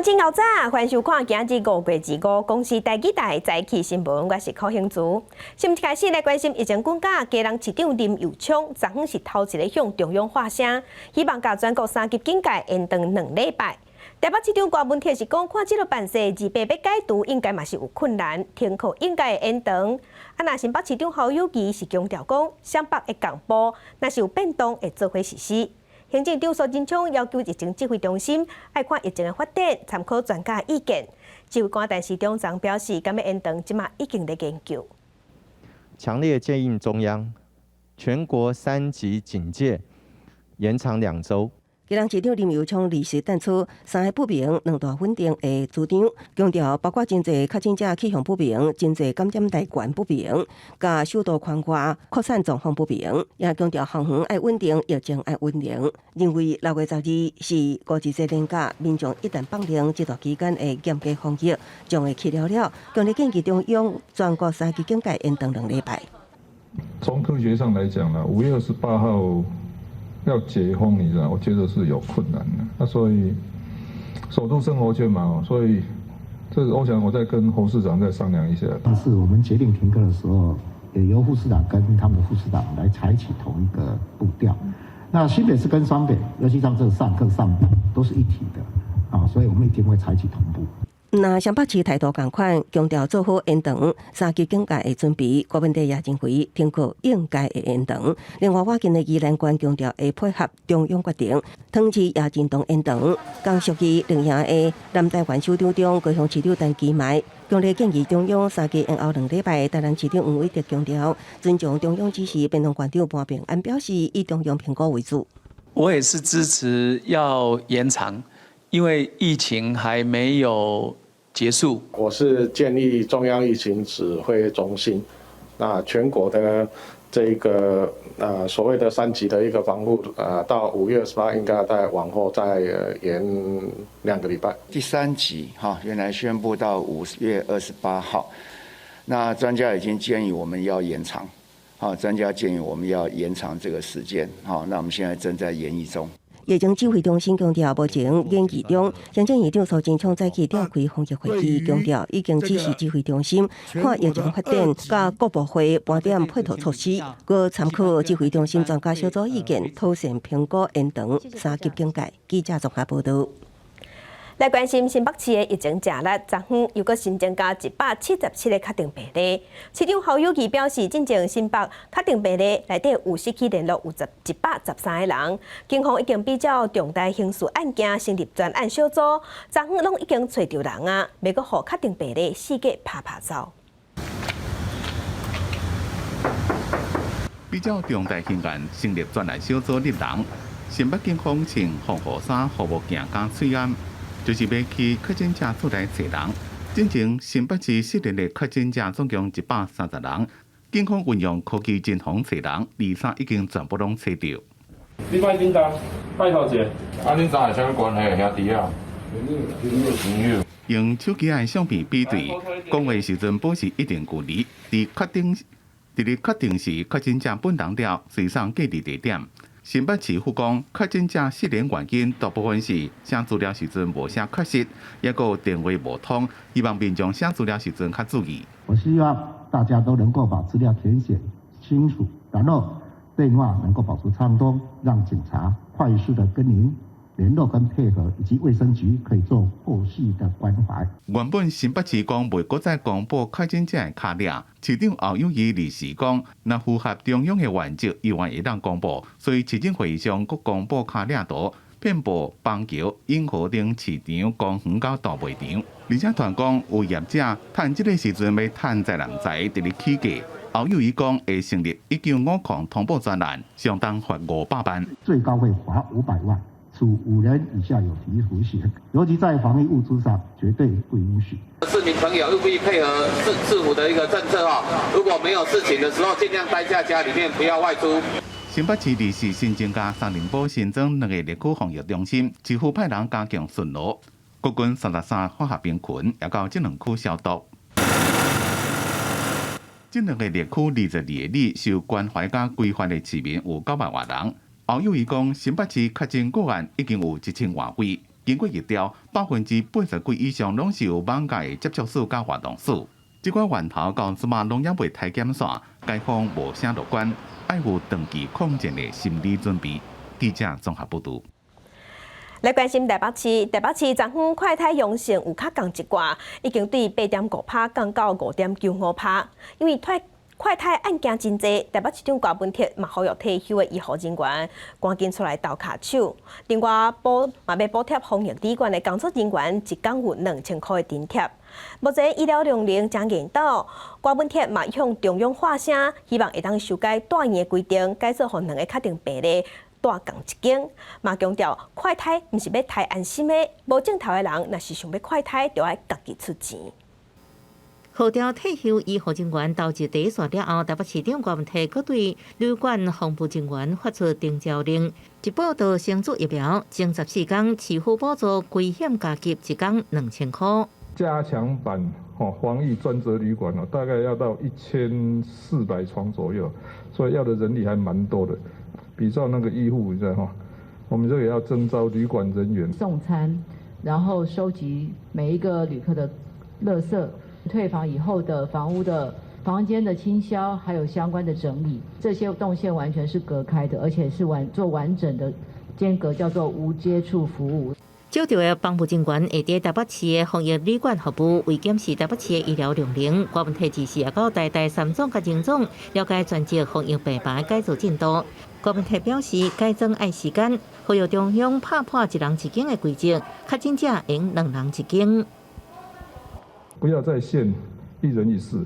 前后早，欢迎收看今日5月25公司台记台早起新闻，我是柯兴珠。新闻开始来关心疫情管教，家人市长林佑昌昨昏是头一个向中央发声，希望甲全国3级警戒延长2礼拜。台北市长郭文铁是讲，看这个办事200要解除，应该嘛是有困难，停课应该会延长。那新北市长侯友宜是强调讲，湘北的公布，若是有变动会做伙实施。行政长苏贞昌要求疫情指挥中心爱看疫情的发展，参考专家意见。指挥官陈时中昨表示，敢要延长，即马已经在研究。强烈建议中央，全国3级警戒延长2周。基隆市长林佑昌离时淡出3个不明、2大稳定的主张，强调包括真侪确诊者气象不明、真侪感染来源不明，甲首都宽外扩散状况不明，也强调航园爱稳定，疫情爱稳定。认为6月12是国际节连假，民众一旦放令这段期间的严格防疫，将会去了。强烈建议中央全国3级警戒延长2礼拜。从科学上来讲呢，5月28号。要解封，你知道，我觉得是有困难的。那所以守住生活圈嘛，所以这我想我再跟侯市长再商量一下。但是我们决定停课的时候，也由副市长跟他们的副市长来采取同一个步调。那新北市跟双北，尤其像这个上课上班都是一体的啊，所以我们一定会采取同步。那湘北市态度同款，强调做好延长3级警戒的准备。国民党也认为停课应该会延长。另外，我今日宜兰县强调会配合中央决定，汤市也认同延长。刚属于另营的南台湾首长中，高雄市长陈其迈强烈建议中央3级延后2礼拜。台南市长黄伟哲强调尊重中央指示，并同县长潘平安表示以中央评估为主。我也是支持要延长。因为疫情还没有结束，我是建议中央疫情指挥中心，那全国的这个所谓的3级的一个防护到5月28应该再往后再延2个礼拜。第3级原来宣布到5月28号，那专家已经建议我们要延长，专家建议我们要延长这个时间，那我们现在正在研议中。疫情指挥中心强调，目前演议中，行政院长苏贞昌早起召开防疫会议，强调已经指示指挥中心看疫情发展，甲各部会盘点配套措施，佮参考指挥中心专家小组意见，妥善评估延长3级警戒。记者综合报道。来关心新北市的疫情食力，昨昏又搁新增加177个确定病例。市长侯友宜表示，进前新北确定病例内底有失去联络有113个人，警方已经比较重大刑事案件成立专案小组，昨昏拢已经找到人啊，要搁互确定病例四个拍走。比较重大刑案成立专案小组立人，新北警方穿防护衫，服务行加催案。就是要去确诊者出来找人。进前新北市设立的确诊者总共130人，警方运用科技真防找人，23已经全部拢找到。你摆叮当，拜托者。恁三个啥物关系？兄弟啊？朋友。用手机的相片比对，讲话时阵保持一定距离。伫确定时确诊者本人了，随送隔离地点。新北市府讲，确诊者失联原因大部分是写资料时阵无写确实，也有电话无通，希望民众写资料时阵较注意。我希望大家都能够把资料填写清楚，然后电话能够保持畅通，让警察快速的跟您联络跟配合，以及卫生局可以做后续的关怀。原本新北市讲袂搁再公布确诊者的卡领，市长侯友宜离时讲，若符合中央的原则，依然会当公布。所以市政会议上搁公布卡领图，遍布邦桥、永和等市场、公园到大卖场，而且传讲有业者趁这个时阵要趁在人才伫咧起价。侯友宜讲会成立195通报专案，相当罚500万，最高会罚500万。处5年以下有期徒刑，尤其在防疫物资上绝对不允许。市民朋友务必配合市府的一个政策如果没有事情的时候，尽量待在家里面，不要外出。新北市离市新增加3林堡新增2个列区防疫中心，市府派人加强巡逻，国军33化学兵群也到这2区消毒。这2个列区22个里受关怀加规范的市民有900多人。侯友宜讲，新北市确诊个案已经有1000多位，经过疫调，80%几以上拢是有网界接触史甲活动史。这款源头到即马拢也未太检线，街坊无啥乐观，爱有长期抗战的心理准备。记者综合报道。来关心台北市昨昏快筛阳性有较降一挂，已经对8.5趴降到5.95趴。因为快筛案件真多，台北市长高文哲嘛呼吁退休的医护人员赶紧出来斗骹手。另外嘛要补贴防疫旅馆的工作人员一工有2000块的津贴。目前医疗量能将引导，高文哲嘛向中央发声，希望会当修改大院的规定，改做互2个确定病例。大共一间，嘛强调快筛毋是要太安心的，无镜头的人若是想要快筛，就要家己出钱。号召退休医护人员投入第一线了后，台北市长高文哲阁对旅馆防务人员发出定召令，一报道先做疫苗，前14天市府补助危险加急一工2000块。加强版防疫专责旅馆大概要到1400床左右，所以要的人力还蛮多的。比照那个医护，你知道哈，我们这个也要征召旅馆人员送餐，然后收集每一个旅客的垃圾，退房以后的房屋的房间的清消，还有相关的整理，这些动线完全是隔开的，而且是做完整的间隔，叫做无接触服务。招到的防务人员会伫台北市的防疫旅馆服务，为检视台北市的医疗量能。高文哲指示也到台大3总甲荣总了解专职防疫病房的改造进度。高文哲表示，改装爱时间，呼吁中央拍破一人一间的规则，确诊者用2人一间。不要再限1人1室，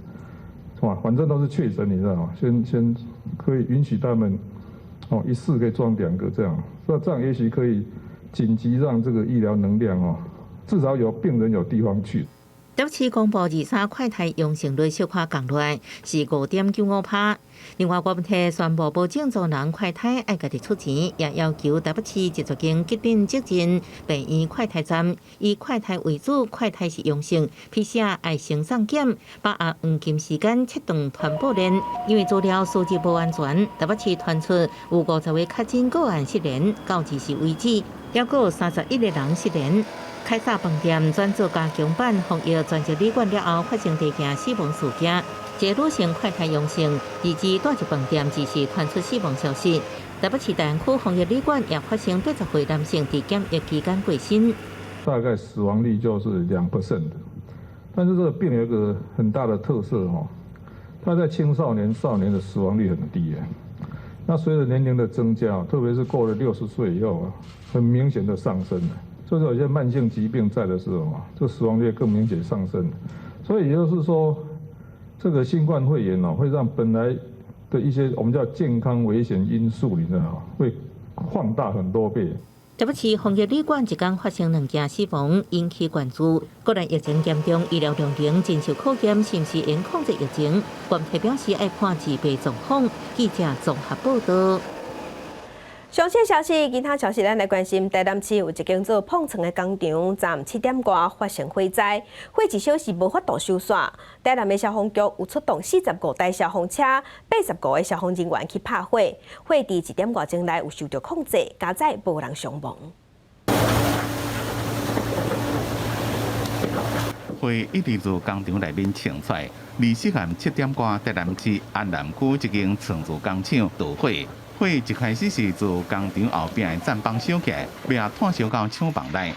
反正都是确诊，你知道吗？先可以允许他们1室可以装2个这样，这样也许可以紧急让这个医疗能量至少有病人有地方去。台北市公布23快筛阳性率小可降落来是5.95趴。另外，高文哲宣布保证做人快筛爱家己出钱，也要求台北市100间疾病急诊病院快筛站以快筛为主，快筛是阳性 ，PCR 爱先送检，把握黄金时间切断传播链。因为资料数据不安全，台北市传出有50位确诊个案失联，到2时为止，也有31个人失联。凯撒饭店转做加强版防疫专职旅馆了后，发生第件死亡事件，一个女性快筛阳性，以及大一饭店只是传出死亡消息。台北市大安区防疫旅馆也发生80岁男性在检疫期间过身，大概死亡率就是2%的。但是这个病有一个很大的特色它在青少年、少年的死亡率很低那随着年龄的增加，特别是过了60岁以后很明显的上升了。就是有些慢性疾病在的时候这死亡率更明显上升。所以也就是说，这个新冠肺炎会让本来的一些我们叫健康危险因素，你知道吗？会放大很多倍。台北市防疫旅馆一天发生2件死亡，引起关注。个人疫情严重，医疗量能真受考验，是不是能控制疫情？官媒表示爱看自备状况。记者综合报道。详细消息，其他消息咱来关心。台南市有一间做碰瓷的工厂，昨7点外发生火灾，火1小时无法度收煞。台南的消防局有出动45台消防车，85个消防人员去拍火，火伫1点外钟内有受到控制，加载无人伤亡。火一直自工厂内面冲出来，24暗7点外，台南市安南区一间创造工厂导火。火一开始是自工厂后边的站房烧起来，尾仔炭烧到厂房内。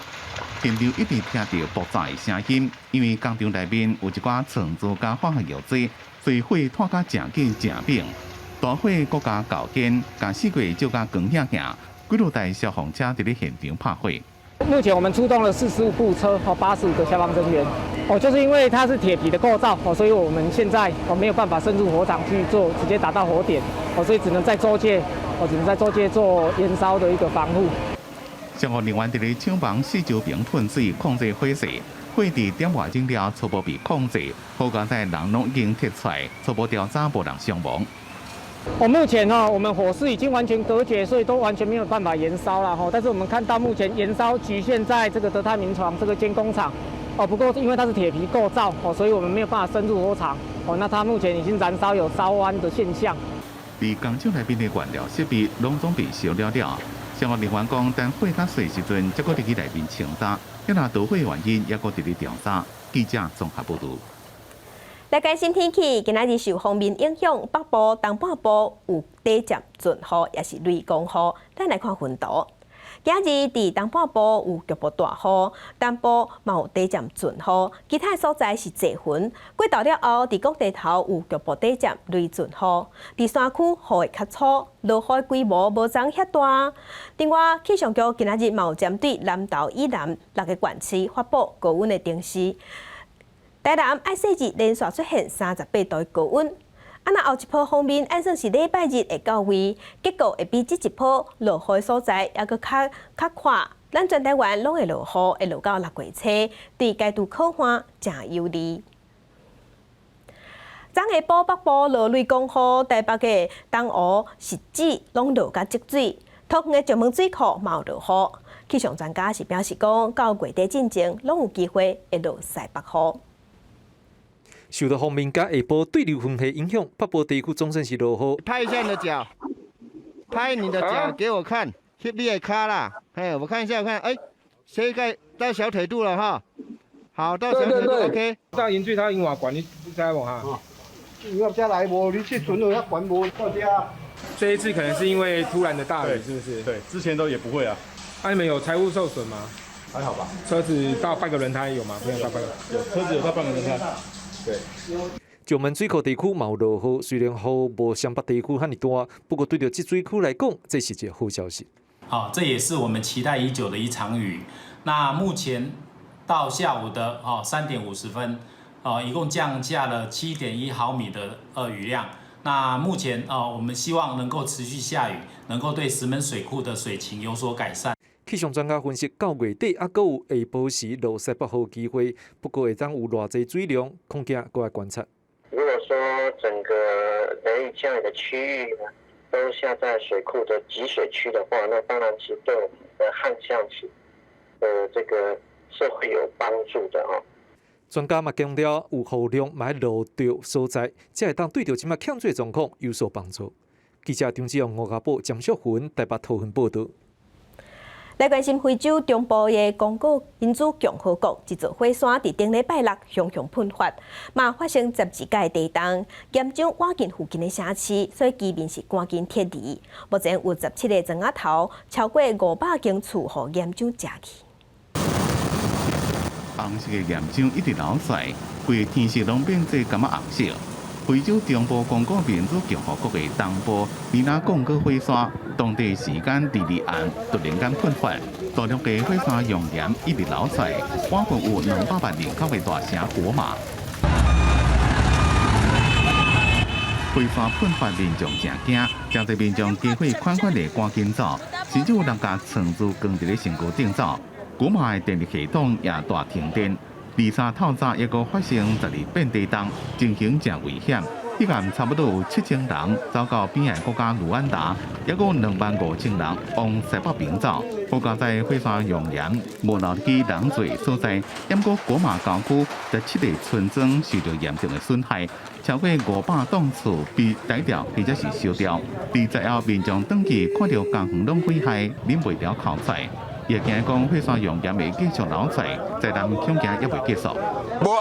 现场一直听到爆炸的声音，因为工厂内面有一寡创造加化学药剂，所以火炭甲正紧正猛。大火搁加搞坚，甲4个就甲光响响，几多台消防车伫咧现场拍火。目前我们出动了45部车和85个消防人员。就是因为它是铁皮的构造所以我们现在没有办法深入火场去做直接达到火点所以只能在周界做燃烧的一个防护。消防人员伫咧厂房4周边喷水控制火势，火伫点外钟了初步被控制，好在在人拢已经撤出来，初步调查无人伤亡。目前我们火势已经完全隔绝，所以都完全没有办法燃烧了但是我们看到目前燃烧局限在这个德泰民床这个监工厂不过因为它是铁皮构造所以我们没有办法深入火场那它目前已经燃烧有烧弯的现象。伫工厂内面的原料设备拢总被烧了了，消防人员讲，等火较细时阵，才搁入去内面清查，一若导火原因，也搁伫咧调查。记者综合报道。来关心天气，今仔日受锋面影响，北部、东半部有短暂阵雨，也是雷公雨。咱来看云图。今日伫东半部有局部大雨，东部嘛有短暂阵雨，其他所在是侪云。过昼了后，伫各地头有局部短暂雷阵雨。伫山区雨会较粗，落雨规模无昨遐大。另外，气象局今仔日嘛有针对南投以南6个县市发布高温的警示。台南爱细日连续出现38度的高温。若后一波方面，按算是礼拜日会到位，结果会比这一波落雨所在还佫较快。咱全台湾拢会落雨，会落到6月初，对该度考换正有利。昨下晡北部落雷公雨，台北的东湖、汐止拢落甲积水，桃园的石门水库嘛有落雨。气象专家是表示讲，到月底进前，拢有机会会落西北雨。受到锋面甲下晡对流分系影响，北部地区总算是落雨。拍一下你的脚，拍你的脚给我看，贴你的卡啦。哎，我看一下，我看，哎，膝盖到小腿肚了哈。好，到小腿肚 OK。这饮水它因偌悬，你知无哈？你要再来无？你去存了要悬无？到家。这一次可能是因为突然的大雨，是不是？对，之前都也不会啊。那你们有财物受损吗？还好吧。车子到半个轮胎有吗？没有到半个。有，车子有到半个轮胎。对。石门水库地区嘛有落雨，虽然雨无湘北地区遐尼大，不过对着积水区来讲，这是一个好消息。好，这也是我们期待已久的一场雨。那目前到下午的3点50分，一共降下了7.1毫米的雨量。那目前我们希望能够持续下雨，能够对石门水库的水情有所改善。气象专家分析，到月底还佫有下晡时落西北雨机会，不过会当有偌济水量，恐惊佫要观察。如果说整个雷雨降雨的区域呢，都下在水库的集水区的话，那当然是对我们的旱象期的这个是会有帮助的哈。专家嘛强调，有雨量嘛落到所在，才会当对着即卖欠水状况有所帮助。记者张志阳、吴家宝、江淑云台北桃园报道。来关心非洲中部的刚果民主共和国一座火山伫顶礼拜六熊熊喷发，嘛发生12届地震，严重瓦近附近的城市，所以居民是赶紧撤离。目前有17个庄仔头，超过500间厝户严重炸去。红色的岩浆一直流出来，规个天色拢变做感觉红色。非洲中部刚果民主共和国的东部米拉刚果火山，当地时间12暗突然间喷发，大量的火山熔岩一直流出来，瓦分有200万人口的大城果马。火山喷发民众真惊，真侪民众机会款款地赶紧走，甚至有人甲床珠扛伫咧身躯顶走。果马的电力系统也大停电。23透早也阁发生12变地震，情形真危险。迄间差不多有7000人走到边岸国家卢安达，也阁25000人往西北边走。好在在火山熔岩无留去人侪所在，不过果马郊区17个村庄受到严重的损害，超过500栋厝被拆掉或者是烧掉。20后民众登记看到工园拢毁坏，忍袂了口水。也惊讲火山熔岩会继续流出来，灾难恐惊也会结束。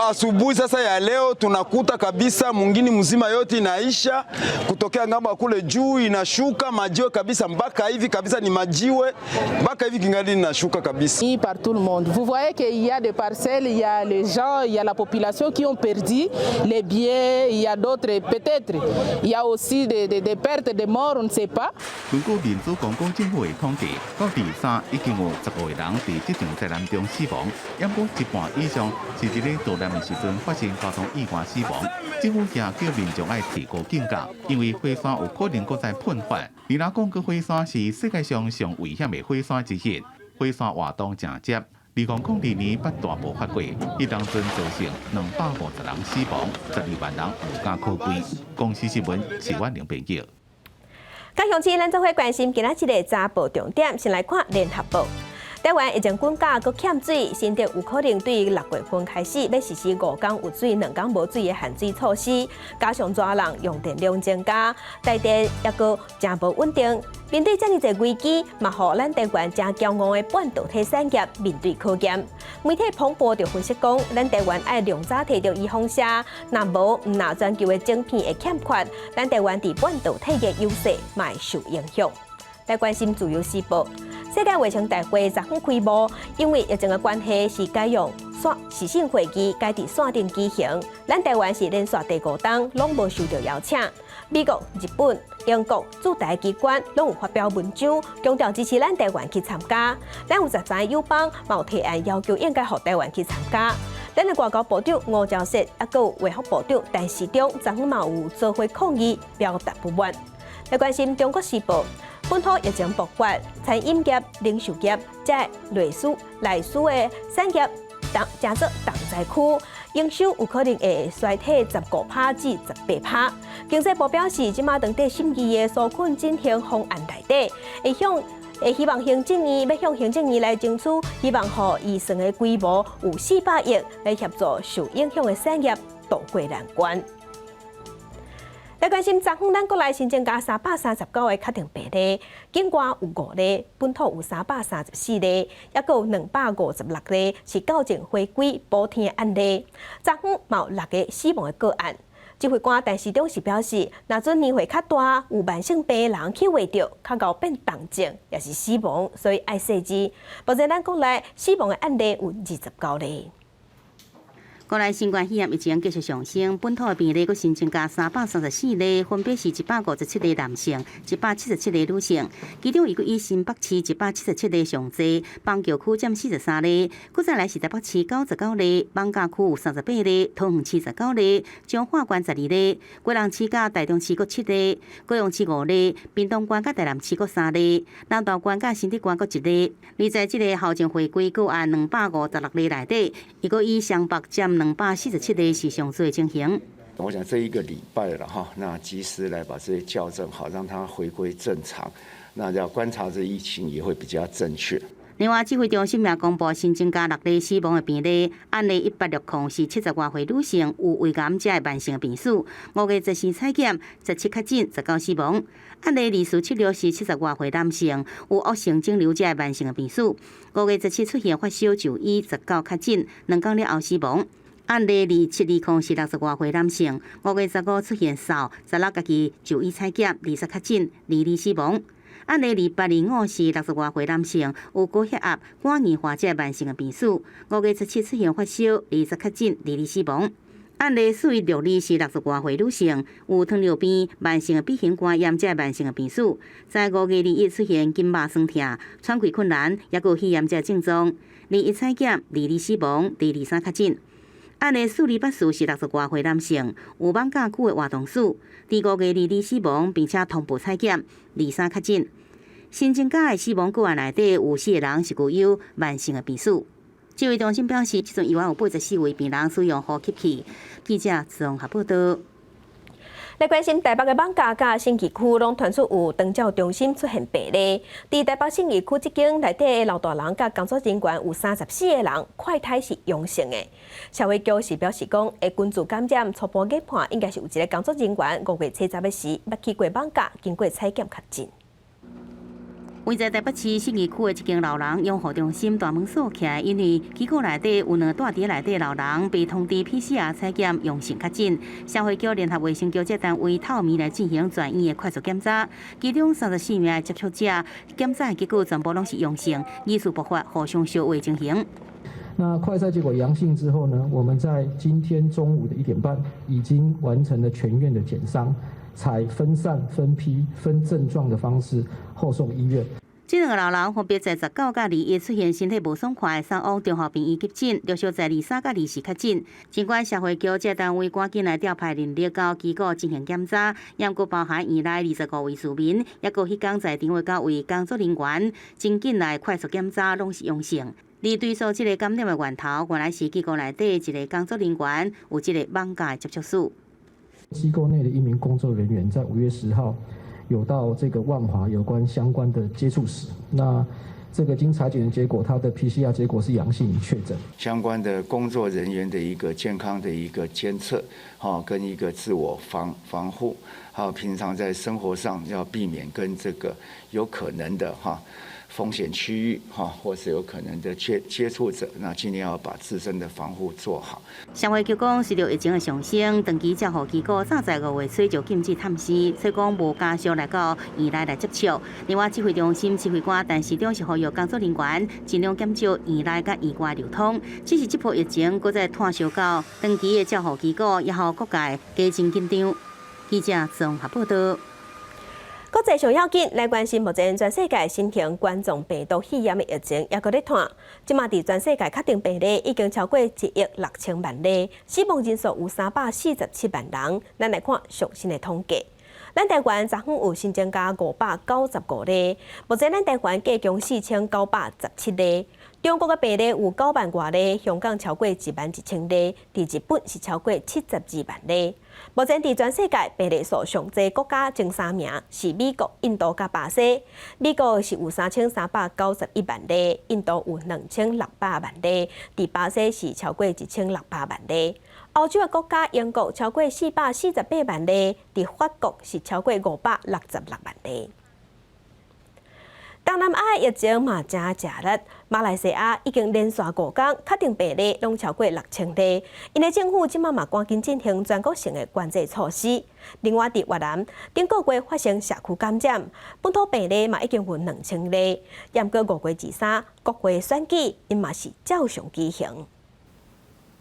Asubuhi sasa ya leo tunakuta kabisa mwingine mzima yote inaisha kutokea ngamba kule juu inashuka majiwe kabisa mpaka hivi kabisa ni majiwe mpaka hivi kingali inashuka kabisa. Par tout le monde. Vous voyez qu'il y a des parcelles, il y a les gens, il y a la population qui ont perdu les biens, il y a d'autres peut-être. Il y a aussi des pertes de morts, on ne sait pas. 根据民主刚果政府的统计，到23已经有15个人在这场灾难中死亡，也过一半以上是伫咧渡难的时阵发生交通意外死亡。政府也叫民众爱提高警觉，因为火山有可能搁再喷发。米拉刚果火山是世界上上危险的火山之一，火山活动正接。2002年8大爆发过，迄当阵造成250人死亡，12万人无家可归。公司新闻是阮林平报。高雄市咱做伙关心今仔日的早报重点，先来看联合报。台湾已经滚价搁欠水，新竹有可能对6月份开始要实施5天有水、2天无水的限水措施，加上抓人用电量增加，台电也搁真无稳定。面对这么多危机，嘛，互咱台湾真骄傲的半导体产业面对考验。媒体彭博就分析讲，咱台湾爱量早摕到预防针，若无唔拿全球的晶片会欠缺，咱台湾伫半导体的优势嘛会受影响。来关心自由时报，世界卫生大会昨昏开幕，因为疫情的关系，是改用视讯会议，改伫线顶举行。咱台湾是连续第5冬拢无受到邀请。美国、日本、英国驻台机关拢有发表文章，强调支持咱台湾去参加。咱有13个友邦嘛有提案要求应该互台湾去参加。咱的外交部长吴钊燮，还有卫福部长陈时中，昨昏嘛有做伙抗议，表达不满。来关心中国时报，本土疫情爆发，餐饮业、零售业在内需的产业加做重灾区。营收有可能会衰退15%至18%。经济部表示，即马当地审议的纾困振兴方案内底，希望行政院要向行政院来争取，希望互预算的规模有400亿来协助受影响的产业渡过难关。来关心昨昏咱国内新增加339个确定病例，境外有5例，本土有334例，也有256例是校正回归补天的案例。昨昏嘛有6个死亡的个案。指挥官陈时中是表示，若准年岁较大、有慢性病的人去画着，较高变重症，也是死亡，所以爱细致。目前咱国内死亡的案例有29例。国内新冠肺炎疫情继续上升，本土的病例佫新增加334例，分别是157例男性、177例女性，其中以新北市177例上侪，邦桥区占43例，佫再来是台北市99例，艋舺区有38例，桃园市19例，彰化县12例，基隆市甲台中市佫7例，高雄市5例，屏东县甲台南市佫3例，南投县甲新竹县佫1例。而在这个校正回归个案256例内底，伊佫以双北占247例是上最情形。我想这1个礼拜了哈，那及时来把这些校正好，让它回归正常。那要观察这疫情也会比较正确。另外，指挥中心也公布新增加6例死亡的病例，案例160是70多岁女性，有胃癌者的慢性病史。5月14采检，17确诊，19死亡。案例2476是70多岁男性，有恶性肿瘤者的慢性病史。5月17出现发烧就医，19确诊，2天了后死亡。案例2720是60多岁男性，5月15出现扫，16家己就医采检，20确诊，2例死亡。案例2825是60多岁男性，有高血压、肝硬化者慢性的病史。5月17出现发烧，20确诊，2例死亡。案例4162是60多岁女性，有糖尿病、慢性的 B 型肝炎者慢性的病史。在5月21出现筋肉酸痛、喘气困难，也有肺炎者症状，21采检，2例死亡，23确诊。案例4284是60多岁男性，有艋舺区的活动史，第5月2例死亡，并且同步采检，23确诊。新增加的死亡个案内底有4个人是具有慢性的病史。指挥中心表示，即阵医院有84位病人使用呼吸器。记者综合报道。来关心台北的艋舺甲新义区，拢传出有长照中心出现病例。伫台北新义区这间内底的老大人甲工作人员有34个人快筛是阳性的。社会局是表示讲，会根据感染初步研判，应该是有一个工作人员5月初10时捌去过艋舺，经过采检确诊。位在台北市信义区的一间老人养护中心大门锁起来，因为机构内底有2个住伫内底老人被通知 PCR 采检阳性确诊。社会局联合卫生局这单位透暝来进行全院的快速检查，其中34名接触者检查结果全部拢是阳性，疑似爆发互相烧胃情形。那快筛结果阳性之后呢，我们在今天中午的1点半已经完成了全院的检伤。采分散、分批、分症状的方式后送医院。这2个老人分别在19甲21出现身体无爽快，送往中和病院急诊，陆续在23甲24确诊。尽管社会局这单位赶紧来调派人力到机构进行检查，也佫包含院内25位市民，也佫迄天在场的9位工作人员，真紧来快速检查拢是阳性。而对所这个感染的源头，原来是机构内底一个工作人员有这个艋舺的接触史。机构内的1名工作人员在5月10号有到这个万华有关相关的接触史。那这个经裁剪的结果，他的 PCR 结果是阳性确诊。相关的工作人员的一个健康的一个监测，跟一个自我防护，还有平常在生活上要避免跟这个有可能的风险区域或是有可能的接触者，那尽量要把自身的防护做好。消费局讲，随着疫情的上升，长期照护机构早在5月初就禁止探视，所以讲无家属来到院内来接触。另外，指挥中心指挥官陈市长是呼吁工作人员尽量减少院内甲院外流通。只是这波疫情，搁再拖烧到长期的照护机构，也互各界加真紧张。记者综合报道。国际上要紧来关心，目前全世界新型冠状病毒肺炎的疫情也搁咧拖。即马伫全世界确定病例已经超过1亿6千万例，死亡人数有347万人。咱来看最新的统计。咱台湾昨昏有新增加595例，目前咱台湾计共4917例。中国的病例有9万多例，香港超过11000例，伫日本是超过72万例。目前伫全世界病例数上济国家前3名是美国、印度甲巴西。美国是有3391万例，印度有2600万例，伫巴西是超过1600万例。欧洲的国家英国超过448万例，伫法国是超过566万例。东南亚疫情嘛真热烈，马来西亚已经连续5天确定病例拢超过6000例，因为政府即马嘛赶紧进行全国性的管制措施。另外，伫越南顶个月发生社区感染，本土病例嘛已经有2000例。延过5月23，国会选举因嘛是照常举行。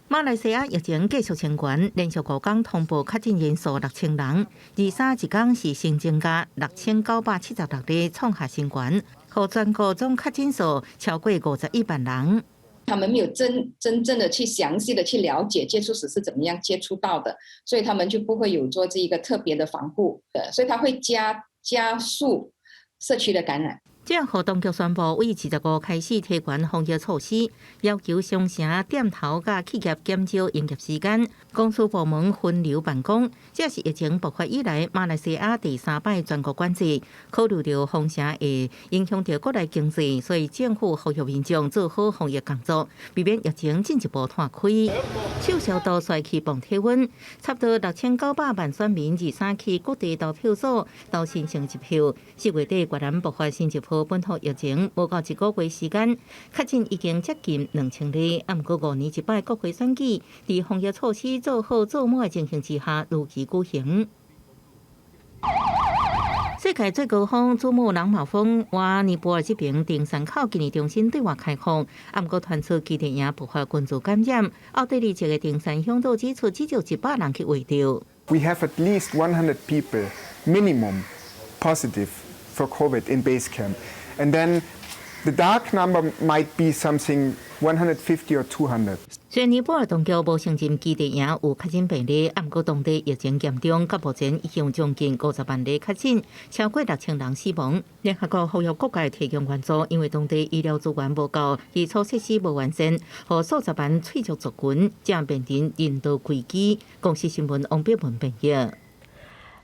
马来西亚疫情继续升悬，连续5天通报确诊人数6000人，23一天是新增加6976例，创下新高，和全国总确诊数超过51万人。他们没有真正的去详细的去了解接触史是怎么样接触到的，所以他们就不会有做这一个特别的防护的，所以它会加速社区的感染。这互当局宣布，为25开始提悬防疫措施，要求商城、店头甲企业减少营业时间，公司部门分流办公。这是疫情爆发以来马来西亚第3摆全国管制。考虑到封城会影响到国内经济，所以政府呼吁民众做好防疫工作，避免疫情进一步拓开。手消毒帅气磅体温，差不多6900万选民23去各地投票所投新成一票。4月底越南爆发新一波本土疫情，无到1个月时间，确诊已经接近2000例。不过5年一摆国会选举，在防疫措施做好做满的情形之下，如期举行。世界最高峰珠穆朗玛峰哇尼泊尔这边登山口今年重新对外开放，不过传出基地营爆发群组感染，奥地利一个登山向导指出，至少100人去围着。 We have at least 100 people minimum positive for COVID in base camp, and then the dark number might be something 150 or 200. 虽然尼泊尔当局无承认基地营有确诊病例，不过当地疫情严重，到目前已经将近50万例确诊，超过6000人死亡。联合国呼吁各界提供援助，因为当地医疗资源无够，基础设施无完善，和数十万脆弱族群正面临人道危机。公司新闻王碧文报道。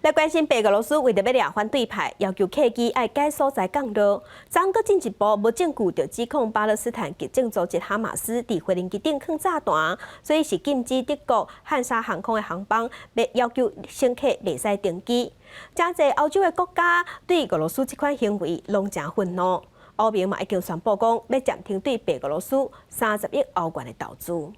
来关心白俄罗斯为着要掠反对派，要求客机爱改所在降落。昨搁进一步无证据就指控巴勒斯坦极政组织哈马斯伫飞机顶放炸弹，所以是禁止德国汉莎航空的航班，要求乘客袂使登机。真侪欧洲的国家对俄罗斯这款行为拢真愤怒，欧盟嘛已经宣布讲要暂停对白俄罗斯30亿欧元的投资。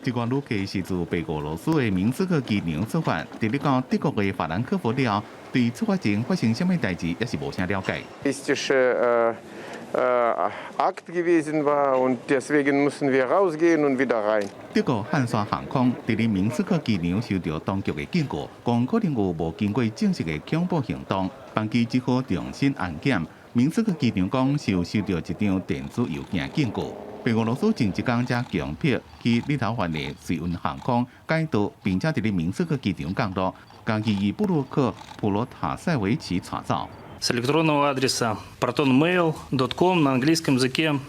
这款旅客是自白俄罗斯的明斯克机场出发，伫咧到德国的法兰克福了，对出发前发生什么代志也是无啥了解。Akt gewesen war und deswegen mussten wir rausgehen und wieder rein. 德国汉莎航空伫咧明斯克机场收到当局的警告，讲可能有无经过正式的恐怖行动，班机只好重新安检。明斯克机场讲是有收到一张电子邮件警告。 白俄罗斯前一天才强迫去立陶宛的瑞运航空改道，并且伫咧明斯克机场降落，将其以布鲁克普罗塔塞维奇传走。С электронного адреса protonmail.com на английском языке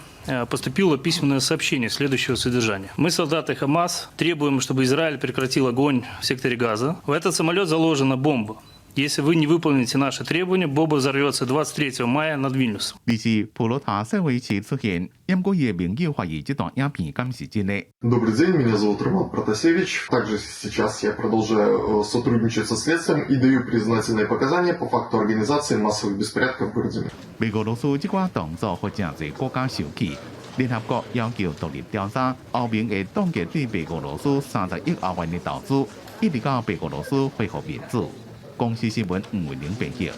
поступило письменное сообщение следующего содержания. Мы, солдаты Хамас, требуем, чтобы Израиль прекратил огонь в секторе Газа. В этот самолет заложена бомба. Если вы не выполните наши требования, бомба взорвется 23 мая над Вильнюсом. 二是普罗塔社会市出现，不过伊的盟友怀疑这段影片敢是真的。 Добрый день, меня зовут Роман Протасевич. Также сейчас я продолжаю сотрудничать со следствием и даю признательные показания по факту организации массовых беспорядков в городе. 白俄罗斯这款动作或真侪国家受气，联合国要求独立调查，欧盟会冻结对白俄罗斯30亿欧元的投资，一直到白俄罗斯恢复民主。公司新闻吴文玲编辑。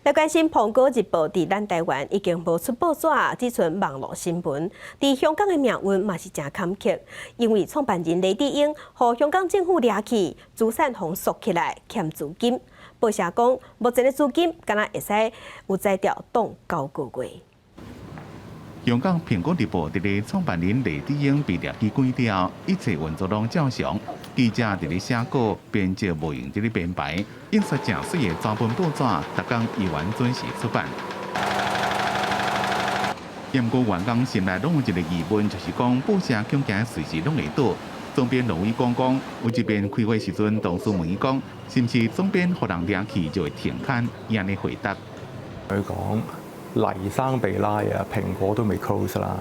来关心《苹果日报》伫咱台湾已经无出报纸，只存网络新闻。伫香港的命运嘛是真坎坷，因为创办人李志英和香港政府掠去，资产互缩起来，欠资金。报社讲，目前的资金敢若会使有在调动9个月。 香港《苹果日报》伫咧创办人李志英被掠去关掉，一切运作拢照常。记者伫咧写稿，编辑无用伫咧编排，印刷正水的专本报纸，逐工依然准时出版。不过，员工心内拢有一个疑问，就是讲报社恐惊随时拢会倒。总编罗伟讲，有一边开会时阵，同事问伊讲，是毋是总编互人掠去就会停刊？伊安尼回答。佢講黎生被拉啊，蘋果都未 close 啦。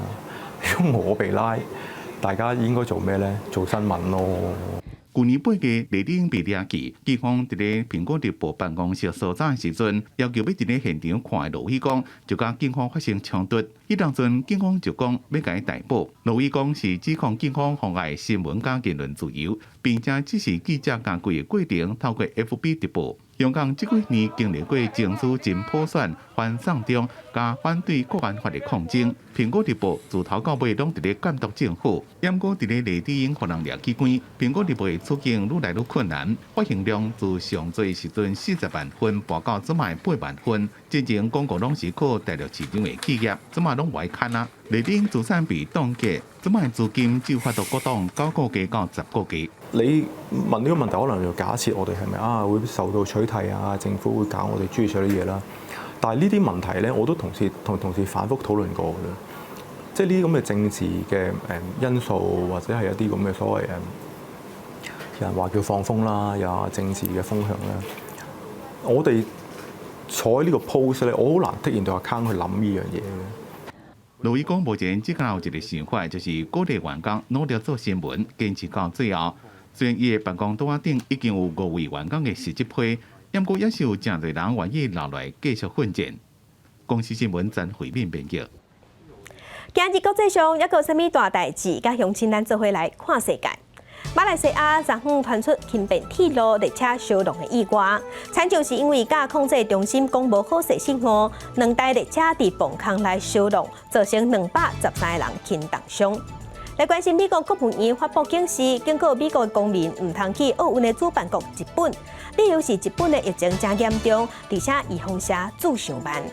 如果我被拉，大家應該做咩呢？做新聞咯。 去年8月，李志英被掠去，警方伫咧《蘋果日報》辦公室搜查的時陣，要求要伫咧現場看的盧偉光，就甲警方發生衝突。迄當陣，警方就講要甲伊逮捕。盧偉光是指控警方妨礙新聞甲言論自由，並且指示記者監規的過程透過 FB 直播。香港這幾年經歷過政治真普選、反送中加反對國安法的抗爭，《蘋果日報》自頭到尾攏伫咧監督政府。不過伫咧李志英互人掠去關，《蘋果日報》的處境愈來愈困難，發行量自上濟時陣40萬份，跋到即賣8萬份。之前廣告攏是靠大陸市場的企業，即賣攏歪砍啊！李志英資產被凍結，即賣資金就發到嗰檔9個月到10個月。 你問呢個問題，可能就假設我哋係咪會受到取締啊？政府會搞我哋諸如此類啲嘢啦。但係呢啲問題咧，我都同同事反覆討論過嘅，即係呢啲咁嘅政治嘅因素，或者係一啲咁嘅所謂有人話叫放風啦，又話政治嘅風向咧。我哋坐喺呢個 post 咧，我好難剔然到 account 去諗呢樣嘢嘅。 盧偉光目前只有一個想法，就是鼓勵員工努力做新聞，堅持到最後。雖然伊的辦公桌頂已經有5位員工的辭職批，不過也是有真濟人願意留來繼續奮戰。公司新聞陳慧敏編輯。今日國際上還有啥物大代誌？甲鄉親咱做伙來看世界。馬來西亞昨昏傳出輕便鐵路列車燒動的意外，慘就是因為甲控制中心講無好勢信號，2台列車佇崩坑內燒動，造成213人輕重傷。來關心美國國務院發布警示，警告美國公民唔通去奧運的主辦國日本，理由是日本的疫情真嚴重，而且預防車做上慢。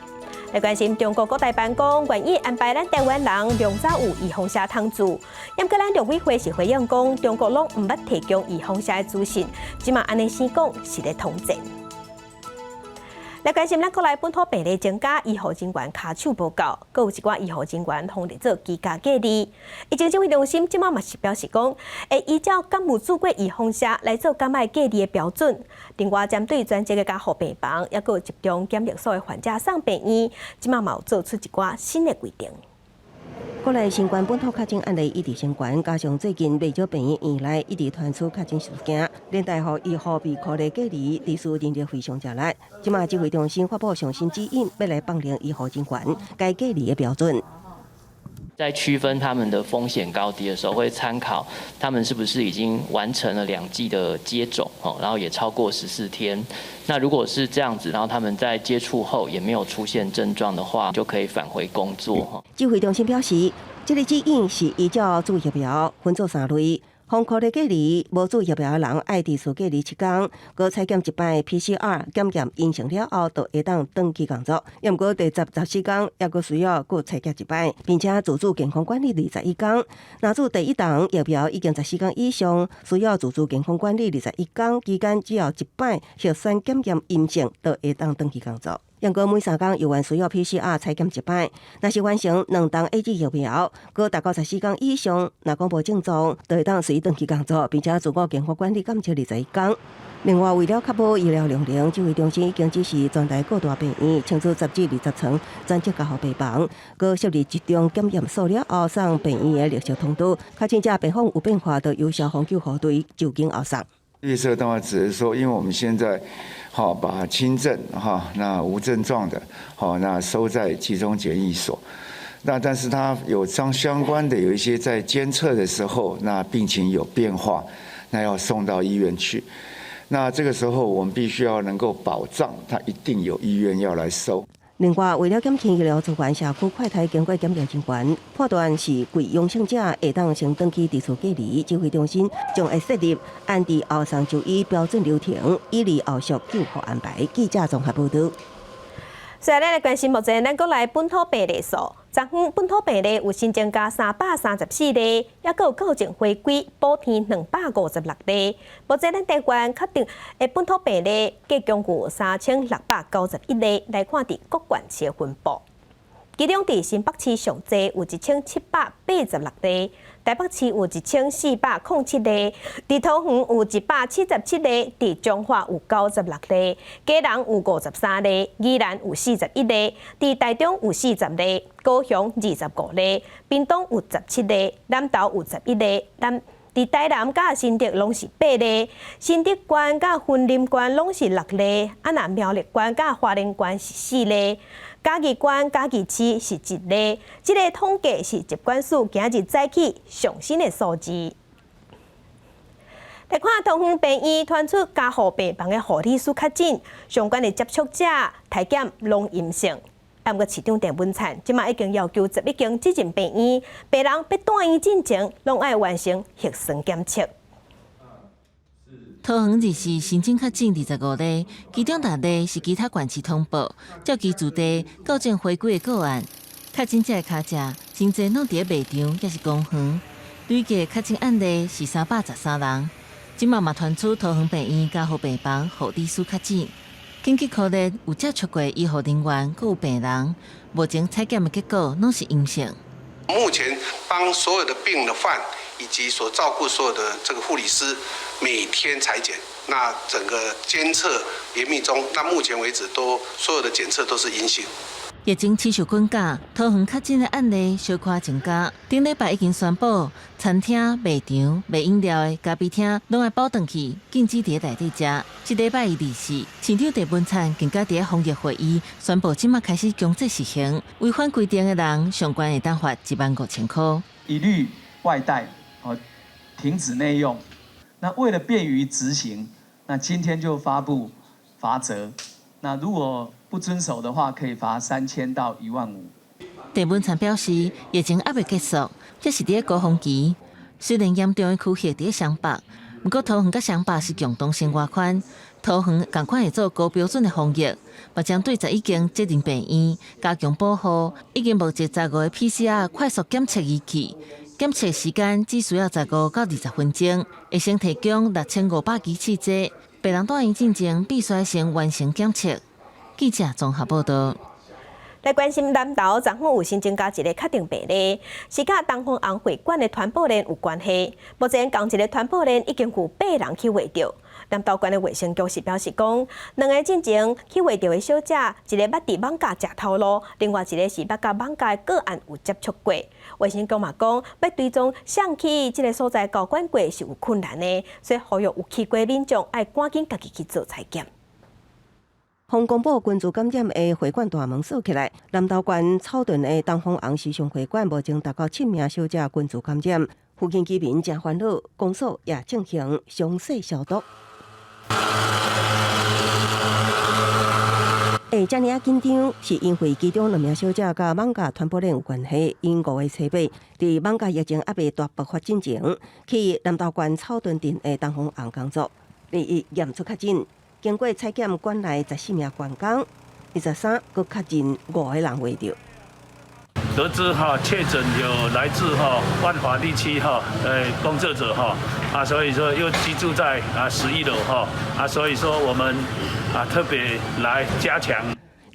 來關心中國各大辦公願意安排咱台灣人量早有預防車通住，不過咱陸委會是回應講，中國攏唔捌提供預防車的資訊，即嘛安尼先講是咧統戰。來關心咱國內本土病例增加，醫護人員卡手報告，閣有一寡醫護人員通嚟做居家隔離。疫情指揮中心即馬嘛是表示講，會依照敢有做過預防車來做敢愛隔離的標準。另外，針對專職嘅加護病房，也閣有集中檢疫所的患者送病院，即馬嘛有做出一寡新的規定。國內新冠本土確診案例一直升懸，加上最近未少病院院內一直傳出確診事件，連帶予醫護被科內隔離，歷史人力非常熱烈。即馬指揮中心發布上新指引，要來綁定醫護人員該隔離的標準。在區分他們的風險高低的時候，會參考他們是不是已經完成了2劑的接種，然後也超過14天。那如果是這樣子，然後他們在接觸後也沒有出現症狀的話，就可以返回工作。指揮中心表示，這個指引是依照注疫苗分做3類。封區的隔離，無注疫苗的人愛自主隔離7天，佮採檢一擺 PCR 檢驗陰性了後，就會當登記工作。不過第14天，也佮需要佮採檢一擺，並且自主健康管理21天。若做第1檔疫苗已經14天以上，需要自主健康管理21天，期間只要一擺核酸檢驗陰性，就會當登記工作。不過每3天又需要 PCR 採檢一擺，若是完成2檔 AZ 疫苗，佮達到14天以上，若講無症狀，就會當隨登記工作，並且自我健康管理監測21天。另外，为了确保医疗量能，指挥中心已经指示全台各大病院清出10至20层专责加护病房，搁设立集中检验所了后送病院的绿色通道，确诊者病况有变化，就由消防救护队就近后送。绿色的话，只是说，因为我们现在把轻症那无症状的那收在集中检疫所。那但是它有相关的有一些在监测的时候，那病情有变化，那要送到医院去。那这个时候我们必须要能够保障，它一定有医院要来收。另外，为了减轻医疗资源，社区快筛经过检验人员判断是贵阳性者，会当先登记自主隔离。指挥中心将会设立按地后送就医标准流程，以利后续救护安排。记者综合报道。接下来关心目前咱国内本土病例数，昨天本土病例有新增加334例，也有校正回归补填256例。目前咱台湾确定的本土病例计共有3691例，来看伫各县市的分布。其中伫新北市上济有1786例，台北市有1407例，伫桃园有177例，伫彰化有96例，嘉南有53例，宜兰有41例，伫台中有40例，高雄25例，屏东有17例，南投有11例，伫台南甲新竹拢是8例，新竹县甲云林县拢是6例，苗栗县甲花莲县是4例。嘉义县、嘉义市是1例，这个统计是疾管署今日早起上新的数字。来看桃园病院传出加护病房的护理师确诊，相关的接触者体检拢阴性。不过市长郑文灿即马已经要求11间指定病院，病人要转院进前，拢要完成核酸检测。桃园日市新增确诊25例，其中6例是其他县市通报，照其主地校正回归的个案。确诊者的脚迹真侪拢伫卖场，也是公园。累计确诊案例是313人。即马嘛传出桃园病院加护病房护理师确诊，紧急科列有接触过医护人员，佮有病人，目前采检的结果拢是阴性。目前帮所有的病的患以及所照顾所有的这个护理师每天采检，那整个监测严密中，那目前为止所有的检测都是阴性。疫情持续滚价，桃园确诊的案例小可增加。顶礼拜已经宣布，餐厅、卖场、卖饮料的咖啡厅拢要包顿去，禁止伫内底食。这礼拜2、4，市长郑文灿更加伫防疫会议宣布，即马开始强制实行，违反规定的人，相关会当罚15000块。一律外带，停止内用。那为了便于执行，那今天就发布罚则。那如果不遵守的话，可以罚3000到15000。郑文灿表示，疫情还未结束，这是伫高峰期。虽然严重的区域伫湘北，不过桃园甲湘北是共同生活圈，桃园同款会做高标准的防疫，嘛将对11间指定病院加强保护，已经募集15个 PCR 快速检测仪器。检测时间只需要15到20分钟，会先提供6500支试剂。病人转院进前必须先完成检测。记者综合报道。来关心南投昨昏有新增加一个确定病例，是甲东方红会馆的传播链有关系。目前同一个传播链已经有8人去围着。南投县的卫生局是表示讲，2个进前去围着的小姐，一个捌伫网咖食头路，另外一个是捌甲网咖的个案有接触过。卫生局嘛讲，要追踪上去这个所在高管过是有困难的，所以呼吁有去过的民众要赶紧家己去做采检。防公布群聚感染的会馆大门锁起来，南投县草屯的东方红时尚会馆目前达到7名小姐群聚感染，附近居民真烦恼，公所也进行详细消毒。这么紧张，是因为其中2名小姐甲网咖传播链有关系。因5月7日，伫网咖疫情还未大爆发之前，去南投县草屯镇的东方红工作，2日验出确诊。经过采检，馆内14名员工，23个确诊5个人围着。得知确诊有来自万华地区工作者所以说又居住在11楼所以说我们特别来加强。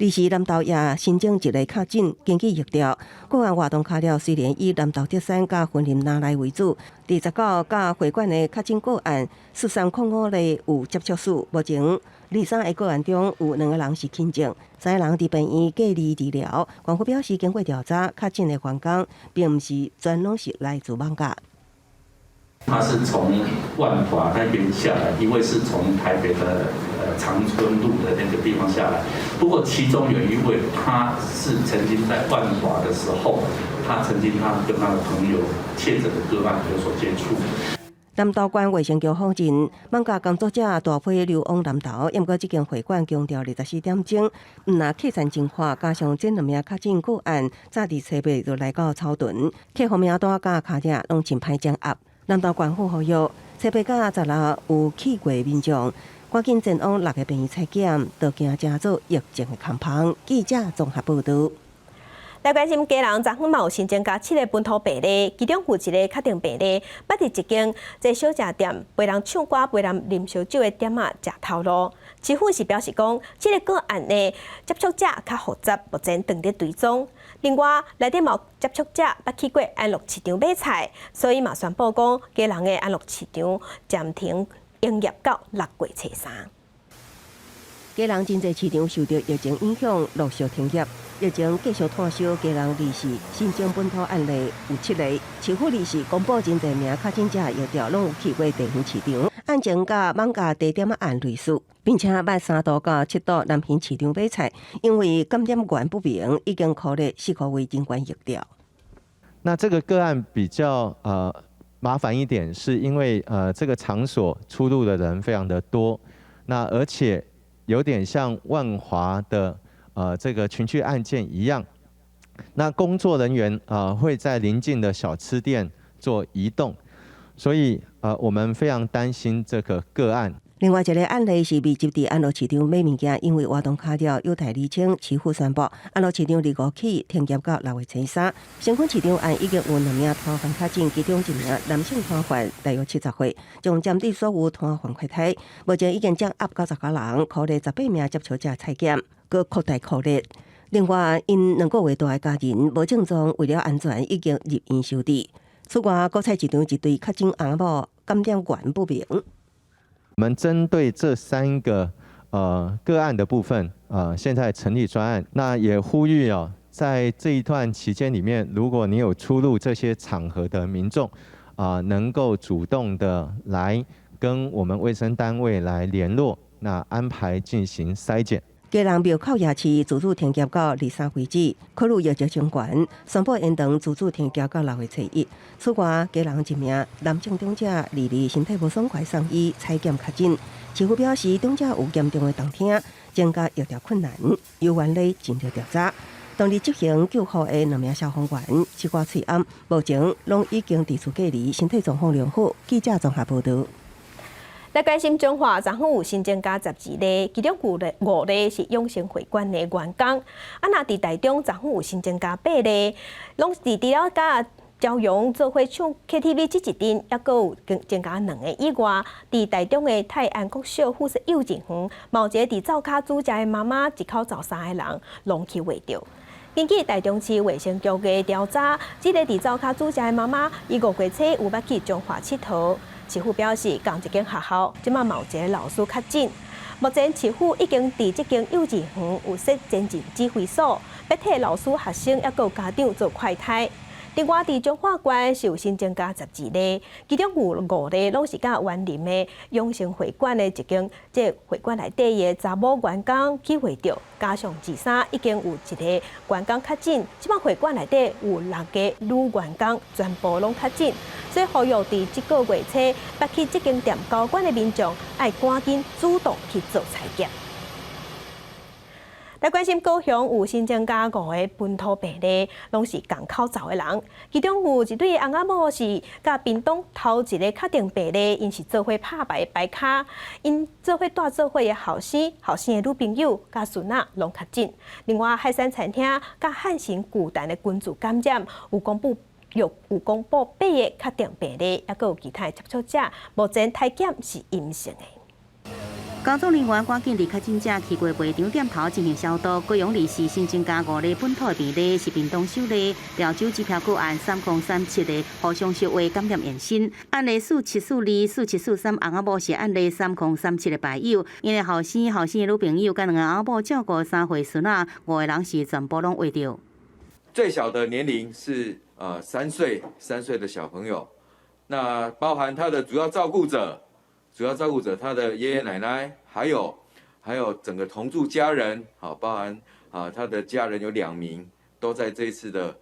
二是南投也新增一个确诊，根据疫调，个案活动卡了虽然以南投德山甲云林拿来为主，29甲会馆的确诊个案1305例有接触史，目前23个个案中有2个人是轻症，3个人伫病院隔离治疗。官府表示，经过调查，确诊的员工并不是全拢是来自艋舺。他是从万华那边下来，一位是从台北的长春路的那个地方下来。不过其中有一位，他是曾经在万华的时候，他跟他的朋友确诊的个案有所接触。南投县卫生局否认，艋舺工作者大批流往南投，因过这间会馆强调24点钟，毋若客栈净化，加上这2名确诊个案，早伫7月就来到草屯，客户名单甲卡领拢真歹掌握。南投县府呼吁7月甲16有去过民众，赶紧前往6个病院采检，都惊加做疫情的空棚。记者综合报道。来关心家人昨昏嘛有新增加7个本土病例，其中有1个确定病例，捌伫一间在小食店陪人唱歌、陪人啉烧酒的店仔食头路。市府是表示讲，这个个案的接触者较复杂，目前正在追踪。另外，内底有接触者捌去过安乐市场买菜，所以嘛宣布讲，家人的安乐市场暂停营业到6月初3。家人真侪市场受到疫情影响，陆续停业。疫情继续炭烧，家人离世，新增本土案例有7例。市府离世公布真侪名确诊者疫调拢有去过地方市场，案情甲艋舺地点案类似，并且捌3度到7度南平市场买菜，因为感染源不明，已经考虑4个月人员疫调。那这个个案比较麻烦一点，是因为这个场所出入的人非常的多，那而且有点像万华的这个群聚案件一样，那工作人员会在邻近的小吃店做移动，所以我们非常担心这个个案。另外一个案例是未集伫安乐市场买物件，因为活动卡掉有待厘清。市府宣布，安乐市场2号起停业到6月初3。成昆市场案已经有2名摊贩确诊，其中1名男性摊贩大约70岁，将针对所有摊贩确诊。目前已经掌握90个人，考虑18名接触者采检，搁扩大考虑。另外，因2个月大的家人无症状，为了安全，已经入院收治。此外，国菜市场一对确诊翁某感染源不明。我们针对这3个个案的部分，现在成立专案，那也呼吁在这一段期间里面，如果你有出入这些场合的民众，能够主动的来跟我们卫生单位来联络，那安排进行筛检。家人庙口夜市自主停业到23为止，考虑疫情相关，宣布延长自主停业到6月初1。此外，家人1名男性长者2身体无爽快送医采检确诊，市府表示长者有严重的动听，增加医疗困难，有原理尽力调查。当日执行救护的2名消防员7挂喙暗，目前拢已经伫厝隔离，身体状况良好。记者综合报道。来关心中华昨昏有新增加12例，其中5例是永生会馆的员工。那伫台中昨昏有新增加8例，拢是除了甲朝阳做伙唱 KTV 这一阵，还阁有增加2个以外，伫台中的泰安国小附设幼稚园，某一个伫灶骹煮食的妈妈，一口罩3个人拢去喂着。根据台中市卫生局的调查，这个伫灶骹煮食的妈妈，伊5月初有捌去中华佚佗。市府表示，同一间学校即马某一个老师确诊，目前市府已经伫这间幼稚园有设前进指挥所，要替老师、学生还有家长做快筛。另外，伫中华县是有新增加12例，其中有5例拢是甲园林的永生会馆的一间即会馆内底的查某员工去会着，加上23已经有1个员工确诊，即马会馆内底有6个女员工全部拢确诊，所以呼吁伫这个月初捌去这间店交管的民众，要赶紧主动去做采检。来关心高雄有新增加5个本土病例，拢是共口罩的人，其中有一对翁仔某是甲屏东头一个确定病例，因是做伙拍牌的牌卡，因做伙带做伙的后生的女朋友甲孙仔拢确诊。另外，海山餐厅甲汉神巨蛋的群组感染，有公布8个确定病例，还有其他接触者，目前体检是阴性的。工作人员赶紧离确诊者去过卖场店头进行消毒。高雄市新增加5例本土病例，是屏东首例潮州机票个案3037例互相烧化感染阳性。案例4742、4743翁仔某是案例3037的牌友，因为后生的女朋友甲2个翁仔某照顾3岁孙仔，5个人是全部拢围着。最小的年龄是3岁的小朋友，那包含他的主要照顾者，他的爷爷奶奶，还有整个同住家人，好，包含他的家人有2名，都在这一次的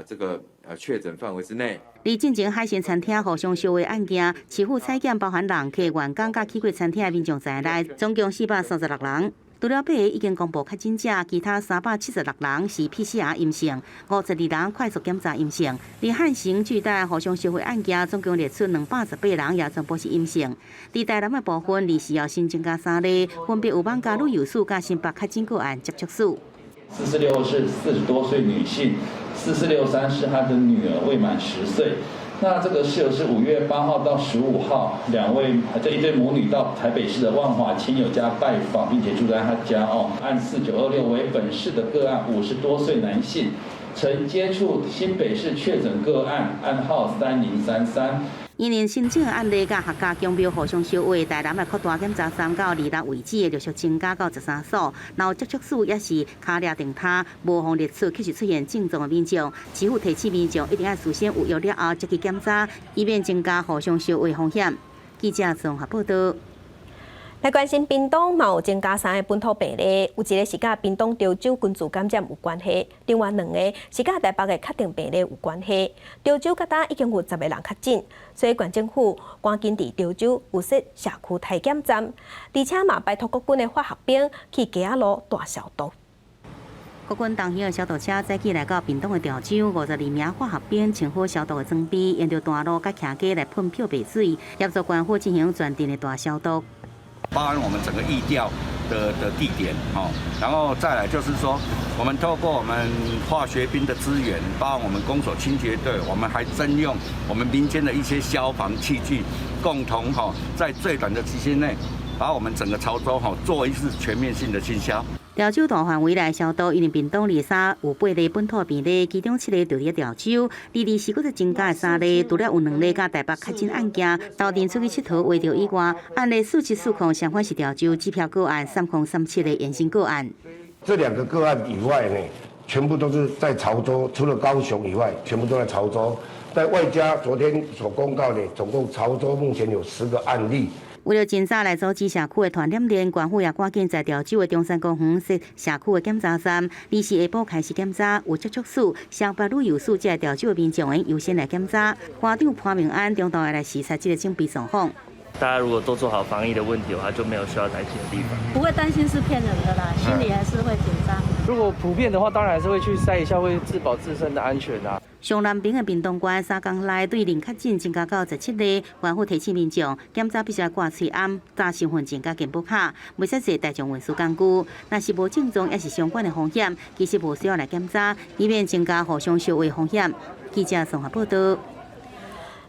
这个确诊范围之内。而进前海鲜餐厅互相烧化案件，市府采检包含人客、员工甲去过餐厅的民众在内，总共436人。除了8个已经公布确诊者，其他376人是 PCR 阴性，52人快速检查阴性。而汉城巨大互相烧化案件，总共列出218人，也全部是阴性。在台南的部分，24号新增加3例，分别有网家旅游史甲新北确诊个案接触史。446是40多岁女性，4463是她的女儿未满10岁。那这个室友是5月8号到15号，这一对母女到台北市的万华亲友家拜访，并且住在她家哦。按4926为本市的个案，50多岁男性，曾接触新北市确诊个案，案号3033。因应新增的案例甲客家公庙互相烧化，台南的扩大检查3到26位置的陆续增加到13所，然后接触史也是卡抓定他，无妨列出确实出现症状的民众，市府提醒民众一定要事先有药了后再去检查，以免增加互相烧化风险。记者综合报道。来关心屏东嘛有增加3个本土病例，有一个是甲屏东潮州群组感染有关系，另外2个是甲台北的确定病例有关系。潮州甲搭已经有10个人确诊，所以县政府赶紧伫潮州有设社区体检站，而且嘛拜托国军的化学兵去街仔路大消毒。国军动员的消毒车早起来到屏东的潮州，52名化学兵穿好消毒的装备，沿着大路甲徛街来喷漂白水，协助官府进行全镇的大消毒。包含我们整个疫调的地点，然后再来就是说，我们透过我们化学兵的资源，包含我们公所清洁队，我们还征用我们民间的一些消防器具，共同在最短的期间内，把我们整个潮州做一次全面性的清消。潮州大范围来消毒，因为屏东23有8例本土病例，其中7例就伫潮州，22是再增加的3例，除了有2例甲台北确诊案件，斗阵出去佚佗围着以外，案例4740相反是潮州机票个案3037的阳性个案。这2个个案以外呢，全部都是在潮州，除了高雄以外，全部都在潮州。在外加昨天所公告的，总共潮州目前有10个案例。为了尽早来阻止社区的传染链，县府也赶紧在潮州的中山公园设社区的检查站，24下晡开始检查，有接触史、上北旅游史这潮州的民众优先来检查。县长潘明安中途会来视察这个警备状况。大家如果都做好防疫的问题的话，就没有需要担心的地方。不会担心是骗人的啦，心里还是会紧张。如果普遍的话，当然还是会去筛一下，会自保自身的安全啊。上南边的屏东县3天内对零确诊增加到17例，县府提醒民众检查必须要挂喙罨、带身份证甲健保卡，袂使坐大众运输工具。若是无症状，也是相关的风险，其实无需要来检查，以免增加互相烧化风险。记者综合报道。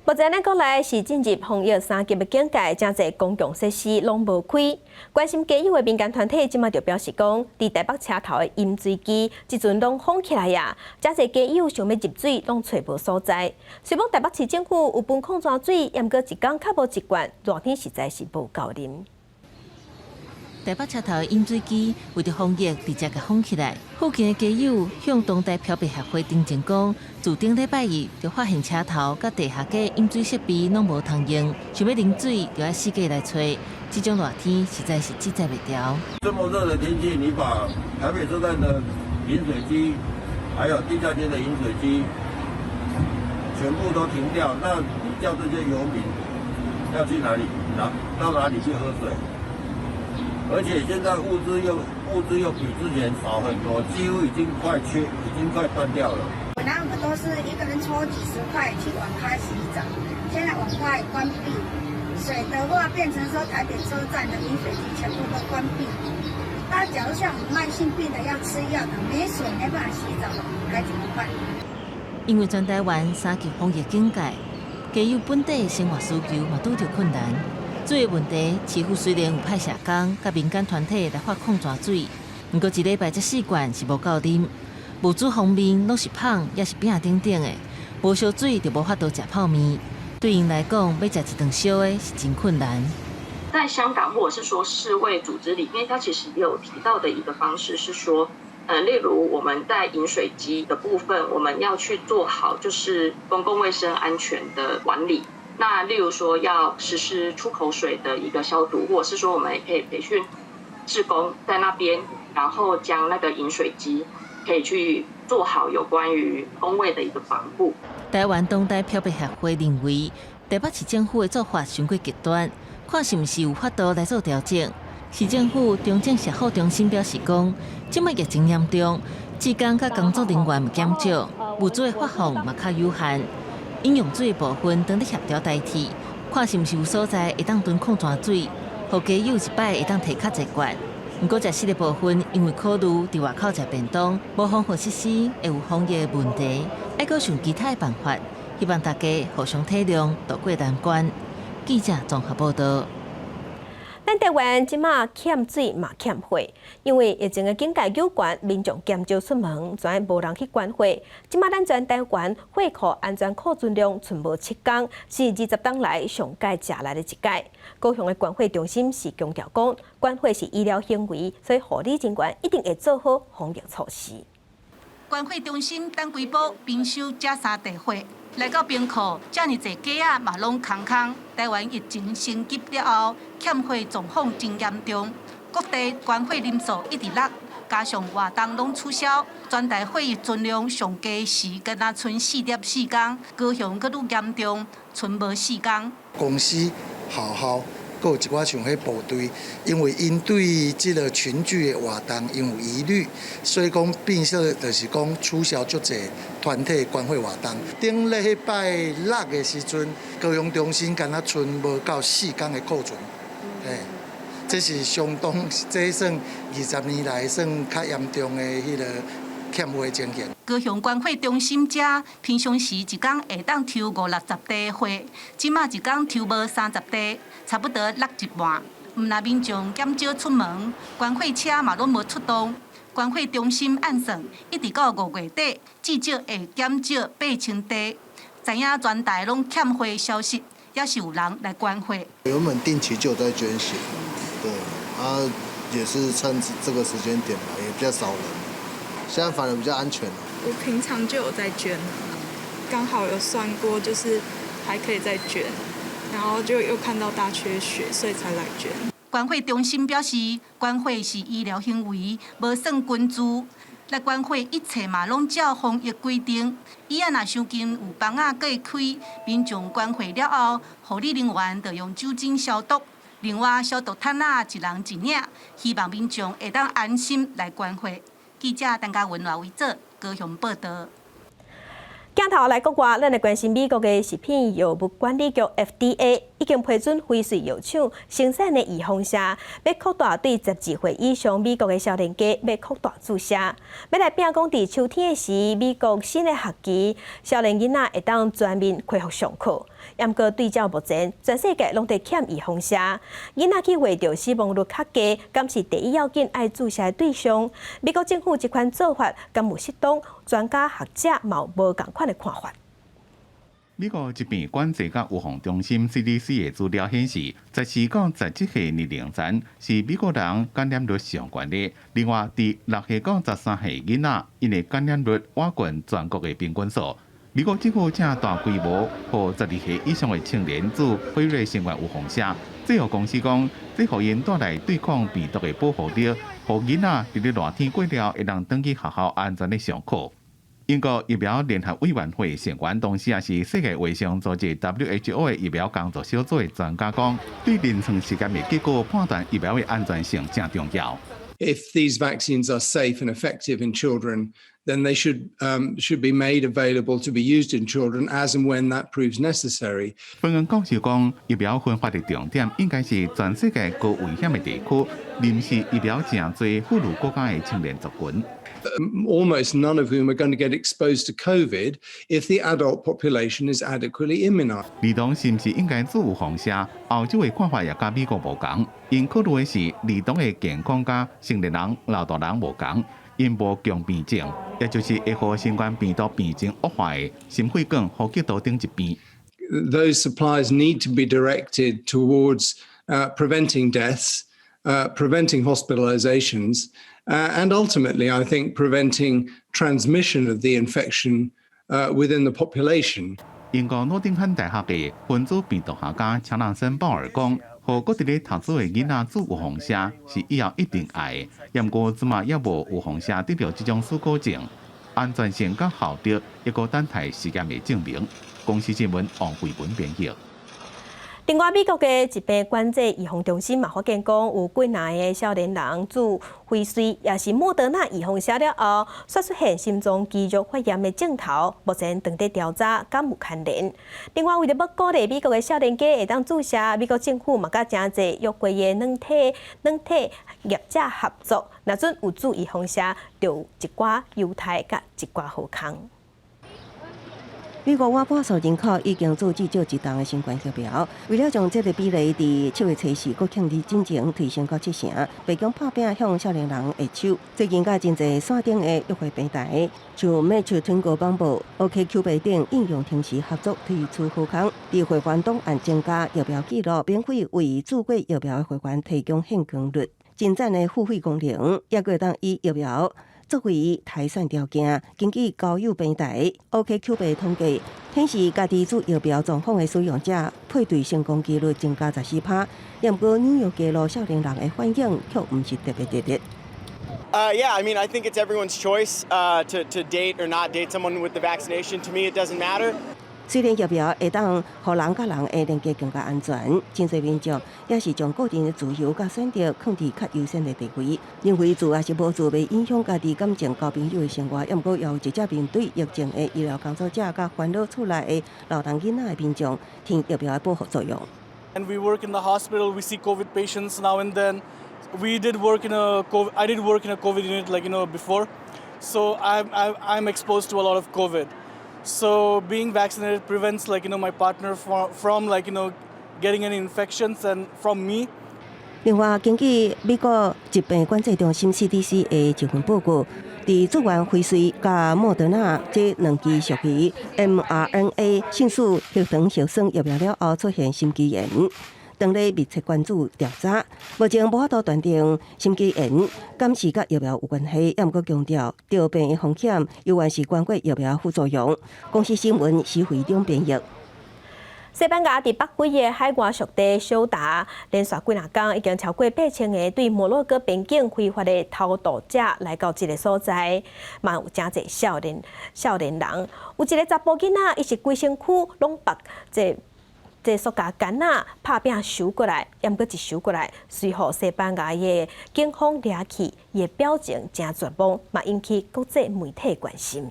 目前咱国内是进入防疫3级的警戒，真侪公共设施拢无开。关心家友的民间团体即马就表示讲，伫台北车头的饮水机，即阵拢封起来呀，真侪家友想要入水，拢找无所在。虽讲台北市政府有分矿泉水，也毋过一工较无一罐，热天实在是无够啉。台北车头的饮水机为着防疫，直接甲封起来。附近的家友向东台漂白协会订正讲，自顶礼拜一就发现车头甲地下街饮水设备拢无通用，想要啉水就要四界来找。这种热天实在是记载袂掉。这么热的天气，你把台北车站的饮水机，还有地下街的饮水机，全部都停掉，那你叫这些游民要去哪里到哪里去喝水？而且现在物资又比之前少很多，几乎已经快断掉了。本来我们都是一个人抽几十块去网咖洗澡，现在网咖也关闭，水的话变成说台北车站的饮水机全部都关闭。那假如像我们慢性病的要吃药的，没水没办法洗澡的，该怎么办？因为全台湾3级防疫警戒，家有本地生活需求嘛拄着困难。水的问题，市府虽然有派社工甲民间团体来发矿泉水，不过一礼拜这4罐是无够啉。物资方面拢是胖，也是饼顶顶的，无烧水就无法度食泡面。对因来讲，要食一顿烧的是真困难。在香港或者是说世卫组织里面，它其实也有提到的一个方式是说，例如我们在饮水机的部分，我们要去做好就是公共卫生安全的管理。那例如说要实施出口水的一个消毒，或者是说我们也可以培训志工在那边，然后将那个饮水机可以去做好有关于公卫的一个防护。台湾当代漂白协会认为，台北市政府的做法太过极端，看是毋是有法度来做调整。市政府中正社福中心表示讲，即卖疫情严重，志工甲工作人员减少，物资的发放嘛较有限，饮用水的部分当咧协调代替，看是毋是有所在会当囤矿泉水，互家有一摆会当摕较侪罐。不过食食的部分，因为考虑伫外口食便当，无防护设施会有防疫的问题，还阁想其他的办法，希望大家互相体谅，渡过难关。记者综合报道。咱台湾即马欠水嘛欠火，因为疫情的警戒有关，民众减少出门，全无人去管火。即马咱全台湾火库安全库存量存无7天，是20当来上届食来的一届。高雄的管火中心是强调讲，管火是医疗行为，所以护理人员一定会做好防疫措施。管火中心等规保冰收这3地火。来到冰库，遮尔侪家嘛拢空空。台湾疫情升级了后，欠火状况真严重，各地管火人数一直落，加上活动拢取消，全台火疫存量上低时，敢若剩4.4天，高雄阁愈严重，剩无4天。公司学校，阁有一寡像迄部队，因为因对即个群聚的活动因有疑虑，所以讲变说就是讲取消足侪团体管火活动。顶礼拜6的时阵，高雄中心敢若剩无到4天的库存，这是相当，这算20年来算较严重的迄个欠火情形。高雄管火中心遮平常时一天会当抽50-60地火，即马一天抽无30地，差不多落一半。毋那民众减少出门，管火车嘛拢无出动。管火中心按算，一直到5月底，至少会减少8000地。知影全台拢欠火消息，也是有人来管火。原本定期就有在捐血，对，也是趁这个时间点嘛，也比较少人。现在反而比较安全了。我平常就有在捐了，刚好有算过，就是还可以再捐，然后就又看到大缺血，所以才来捐。管火中心表示，管火是医疗行为，无算捐助。来管火一切嘛拢照防疫规定。伊若附近有房仔会开，民众管火了后，护理人员就用酒精消毒。另外，消毒毯一人一领，希望民众会当安心来管火。记者陈家文为做高雄报道。镜头来国外，咱来关心美国的食品药物管理局 FDA 已经批准辉瑞药厂生产的预防针，要扩大对12岁以上美国的少年家要扩大注射。要来拼讲，伫秋天的时，美国新的学期，少年囡仔会当全面恢复上课。不过对照目前，全世界拢在欠预防针，囡仔去怀着死亡率较低，敢是第一要紧爱注射的对象？美国政府这款做法敢有适当？专家学者嘛有无同款的看法。美国疾病管制甲预防中心 CDC 的资料显示，14到17岁年龄层是美国人感染率上悬的。另外，伫6岁到13岁囡仔，因的感染率远悬全国的平均数。美国政府正大规模和12岁以上的青年注辉瑞新冠预防针，制药公司讲，这互因带来对抗病毒的保护力，互囡仔伫咧热天过了会当转去学校安全的上课。英国疫苗联合委员会成员，同时也是世界卫生组织 WHO 的疫苗工作小组的专家讲，对临床实验的结果判断疫苗的安全性正重要。If these vaccines are safe and effective in children, then they should be made available to be used in children as and when that proves necessary. 分恩教授讲，疫苗分发的重点应该是全世界高危险的地区，临时疫苗正多富裕国家的青年族群。almost none of whom are going to get exposed to COVID if the adult population is adequately immunized. 儿童是毋是应该自有放射？澳洲的看法也甲美国无同，因考虑的是儿童的健康甲成年人、老大人无同，因无共病症，也就是会互新冠病毒病情恶化的心血管呼吸道等疾病。Those supplies need to be directed towards preventing deaths, preventing hospitalizations, and ultimately, I think, preventing transmission of the infection within the population. 英国诺丁汉大学的分子病毒学家乔纳森·鲍尔讲，互各伫咧读书的囡仔注有放射是以后一定爱的，不过即马也无有放射得到这种许可证，安全性甲效益一个等待时间的证明。公司新闻王慧文编译。另外，美国的疾病管制预防中心嘛发现讲，有几名的少年人自辉瑞也是莫德纳预防射了后，却出现心脏肌肉发炎的症头，目前正在调查敢有牵连。另外，为了要鼓励美国的少年家会当注射，美国政府嘛甲真侪约柜的软体业者合作，若准有注预防射，就有一寡优待甲一寡好康。美国外半数人口已经做至少一档的新冠疫苗，为了将这个比例伫7月初4搁向日进前提升到70%，白宫拍拼向少年人下手。最近甲真侪线顶的约会平台，像 Match、苹果帮报、OKCupid 等应用程式合作推出好康，伫会员档案增加疫苗记录，免费为注过疫苗的会员提供现金率。进展的付费功能，也可当以疫苗作为汰选条件。根据交友平台 OKCupid 统计，显示家己注疫苗状况的使用者配对成功几率增加14%。不过纽约街路少年人的反应却不是特别热烈。Yeah, I mean, I think it's everyone's choice to date or not date someone with the vaccination. To me, it doesn't matter. 虽然疫苗会当互人甲人的连接更加安全，真侪民众也是将个人的自由甲选择放伫较优先的地位，认为自也是无自袂影响家己感情、交朋友的生活。不过，也有直接面对疫情的医疗工作者甲烦恼出来的老人囡仔的民众，听疫苗的保护作用。And we work in the hospital. We see COVID patients now and then. We did work in a COVID. I did work in a COVID unit, before. So I'm exposed to a lot of COVID. So being vaccinated prevents my partner from getting any infections and from me. 另外，根据美国疾病管制中心 CDC 的一份报告，伫做完辉瑞甲莫德纳这两支属于 mRNA 迅速血糖血栓疫苗了后，出现心肌炎。当咧密切关注调查，目前无法度断定心肌炎敢是甲疫苗有关系，也毋过强调得病的风险有关是关过疫苗副作用。公司新闻徐慧中编译。西班牙伫北非的海外属地小达，连续几两天已经超过8000个对摩洛哥边境非法的偷渡者来到这个所在，嘛有真侪少年人，有一个查甫囡仔，伊是规身躯拢被这塑胶杆仔拍拼收过来，也毋过一收过来，随后西班牙的警方掠去，伊的表情真绝望，嘛引起国际媒体关心。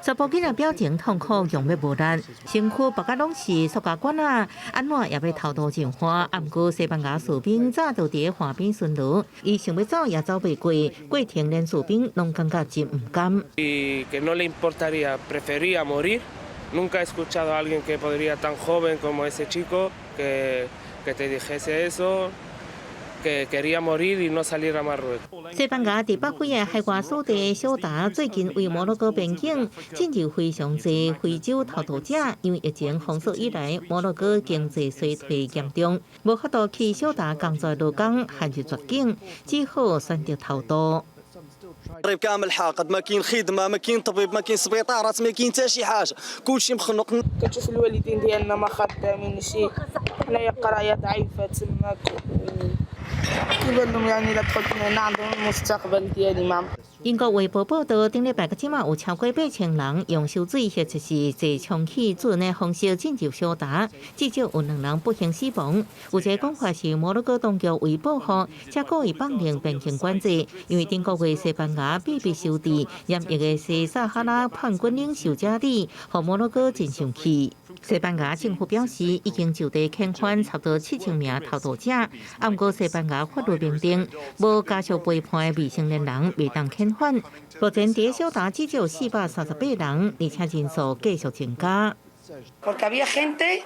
查甫囡仔表情痛苦，容易无力，身躯白甲拢是塑胶管啊，安怎也要偷渡进花。毋过西班牙士兵早就伫花边巡逻，伊想要走也走袂过，过程连士兵拢感觉真唔甘。Nunca he escuchado a alguien que podría tan joven como ese chico que te dijese eso, que quería morir y no salir a Marruecos. 西班牙伫北非的海外属地小达，最近为摩洛哥边境进入非常多非洲偷渡者，因为疫情封锁以来，摩洛哥经济衰退严重，无法度去小达工作劳工，陷入绝境，只好选择偷渡。الطريق كامل حاقد ما كاين خدمه ما كاين طبيب ما كاين سبيطارات ما كاين حتى شي حاجه كلشي مخنوق كتشوف الوالدين ديالنا ما خدامين شي حنايا قرايه ضعيفه تماك كيبان لهم الا دخلت هنا عندهم المستقبل ديالي ما 英国卫报报道，顶礼拜即马有超过8000人用收水或就是坐充气船的方式进入小达，至少有2人不幸死亡。有一个讲法是摩洛哥当局为保护，才故意放令边境管制，因为顶个月西班牙秘密收治严疫的西撒哈拉叛军领袖加里和摩洛哥真生气。西班牙政府表示，已经就地遣返差不多7000名偷渡者，不过西班牙法律明定，无家属陪伴的未成年人未当遣返。目前在小达至少438人，而且人数继续增加。Porque había gente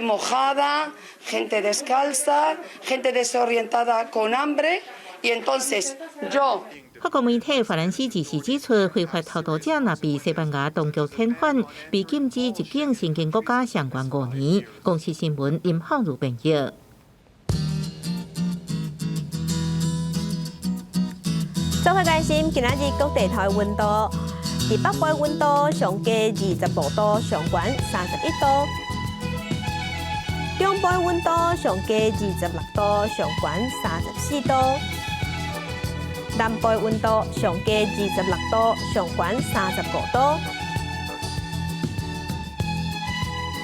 mojada, gente descalza, gente desorientada con hambre, y entonces yo. 法国媒体法兰西自时指出，非法偷渡者若被西班牙当局遣返，被禁止入境先进国家上悬5年。公视新闻林浩如编译。做伙关心今仔日各地头的温度，伫北部温度上加25度，上悬31度；中部温度上加26度，上悬34度。南部温度上加26度，上悬35度；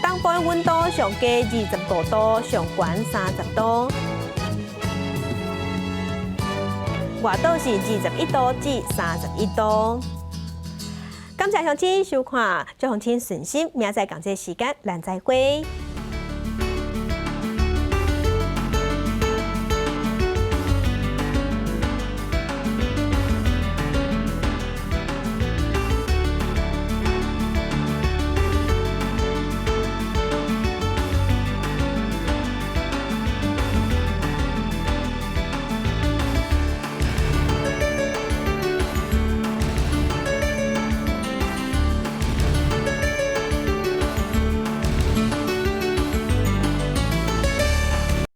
东部温度上加25度，上悬30度；外岛是21度至31度。感谢乡亲收看，祝乡亲顺心，明仔载同这时间咱再会。